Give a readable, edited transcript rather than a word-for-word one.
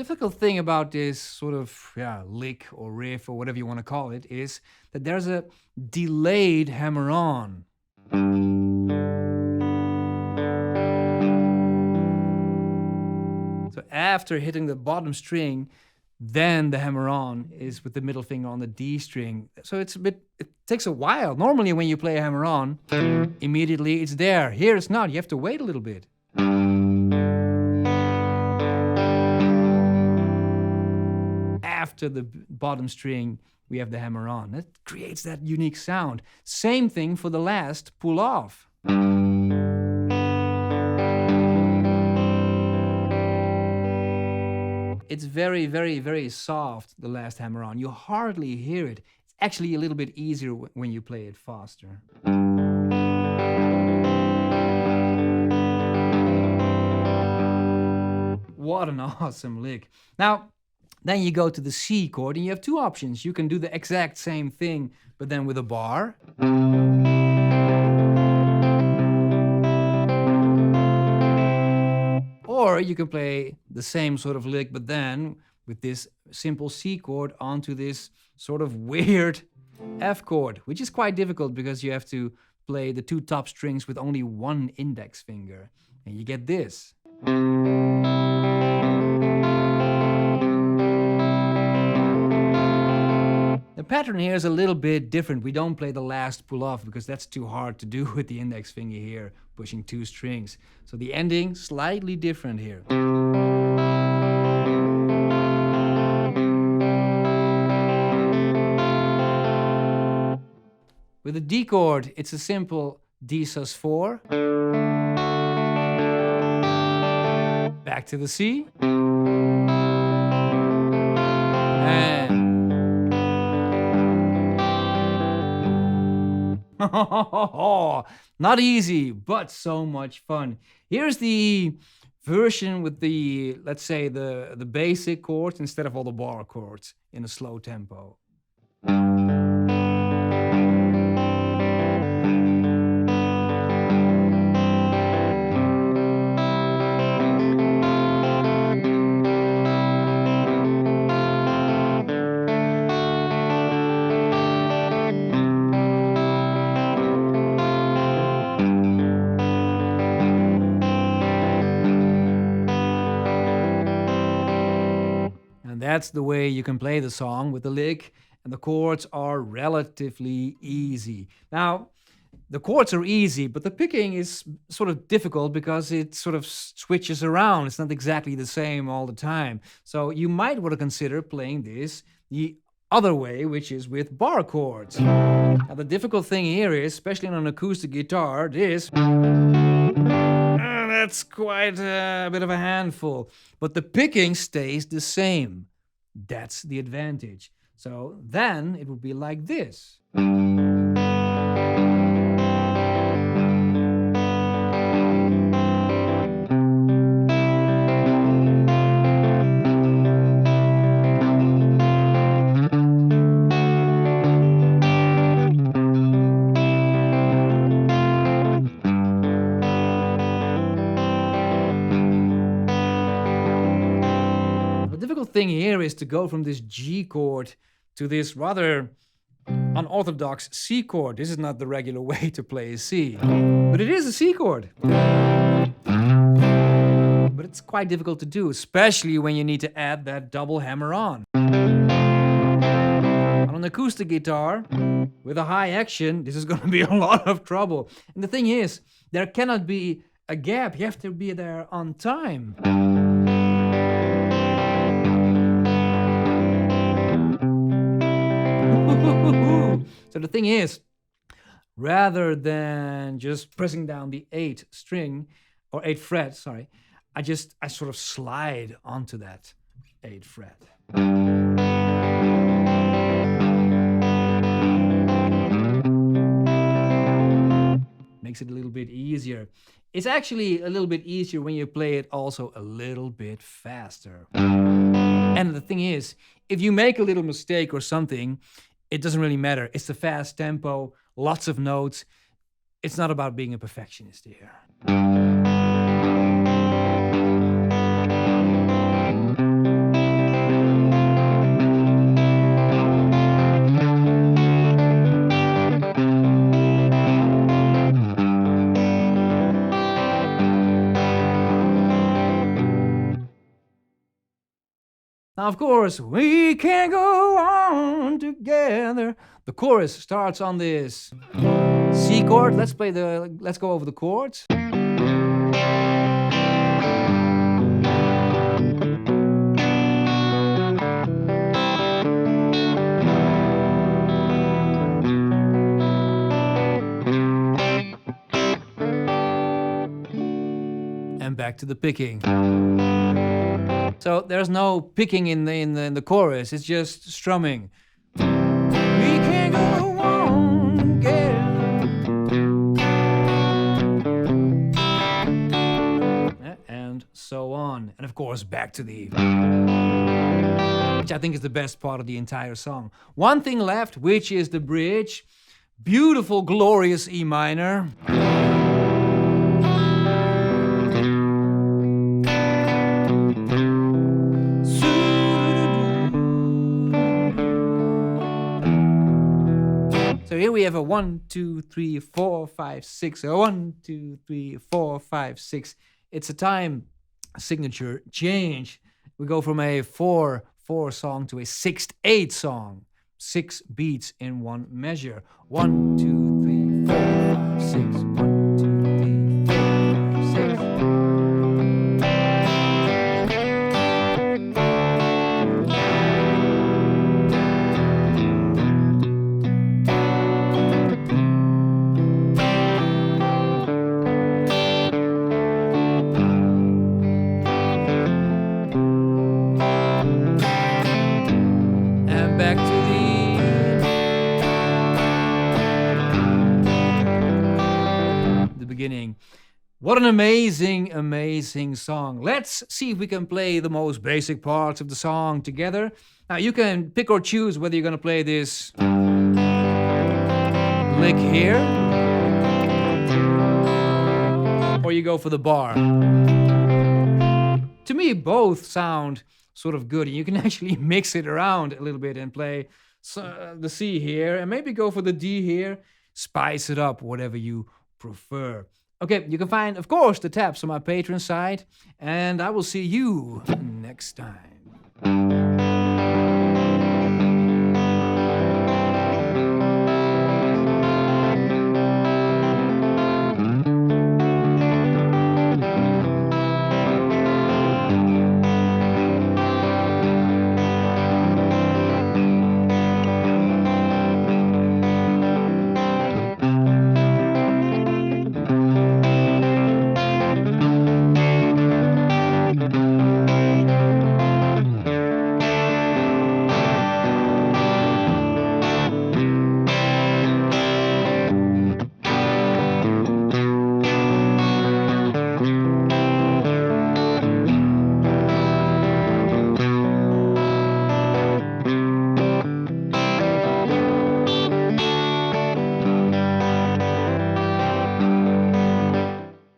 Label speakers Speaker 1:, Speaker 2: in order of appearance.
Speaker 1: difficult thing about this sort of lick or riff or whatever you want to call it is that there's a delayed hammer on. So after hitting the bottom string, then the hammer on is with the middle finger on the D string. So it takes a while. Normally when you play a hammer on, immediately it's there. Here it's not. You have to wait a little bit. After the bottom string, we have the hammer on. That creates that unique sound. Same thing for the last pull off. It's very, very, very soft, the last hammer on. You hardly hear it. It's actually a little bit easier when you play it faster. What an awesome lick. Now, then you go to the C chord and you have two options. You can do the exact same thing, but then with a bar. Or you can play the same sort of lick, but then with this simple C chord onto this sort of weird F chord, which is quite difficult because you have to play the two top strings with only one index finger. And you get this. The pattern here is a little bit different. We don't play the last pull off because that's too hard to do with the index finger here, pushing two strings. So the ending, slightly different here. With the D chord, it's a simple D sus4. Back to the C. And not easy, but so much fun. Here's the version with the, let's say, the basic chords instead of all the bar chords in a slow tempo. That's the way you can play the song with the lick, and the chords are relatively easy. Now, the chords are easy, but the picking is sort of difficult because it sort of switches around. It's not exactly the same all the time. So you might want to consider playing this the other way, which is with bar chords. Now, the difficult thing here is, especially on an acoustic guitar, this... that's quite a bit of a handful. But the picking stays the same. That's the advantage. So then it would be like this. Thing here is to go from this G chord to this rather unorthodox C chord. This is not the regular way to play a C, but it is a C chord. But it's quite difficult to do, especially when you need to add that double hammer on. On an acoustic guitar with a high action, this is going to be a lot of trouble. And the thing is, there cannot be a gap. You have to be there on time. So the thing is, rather than just pressing down the 8th string, or 8th fret, sorry, I sort of slide onto that 8th fret. Makes it a little bit easier. It's actually a little bit easier when you play it also a little bit faster. And the thing is, if you make a little mistake or something, it doesn't really matter. It's the fast tempo, lots of notes. It's not about being a perfectionist here. Now, of course, we can go on together. The chorus starts on this C chord. Let's go over the chords. And back to the picking. So there's no picking in the chorus. It's just strumming. We can go on together. And so on. And of course, back to the, which I think is the best part of the entire song. One thing left, which is the bridge. Beautiful, glorious E minor. So here we have a 1, 2, 3, 4, 5, 6. A 1, 2, 3, 4, 5, 6. It's a time signature change. We go from a 4/4 song to a 6/8 song. 6 beats in one measure. 1, 2, 3, 4, 5, 6. 1, 2, 3, 4, 5, 6. Back to the beginning. What an amazing, amazing song. Let's see if we can play the most basic parts of the song together. Now you can pick or choose whether you're going to play this lick here or you go for the bar. To me, both sound sort of good, and you can actually mix it around a little bit and play the C here and maybe go for the D here. Spice it up, whatever you prefer. Okay, you can find, of course, the tabs on my Patreon site, and I will see you next time.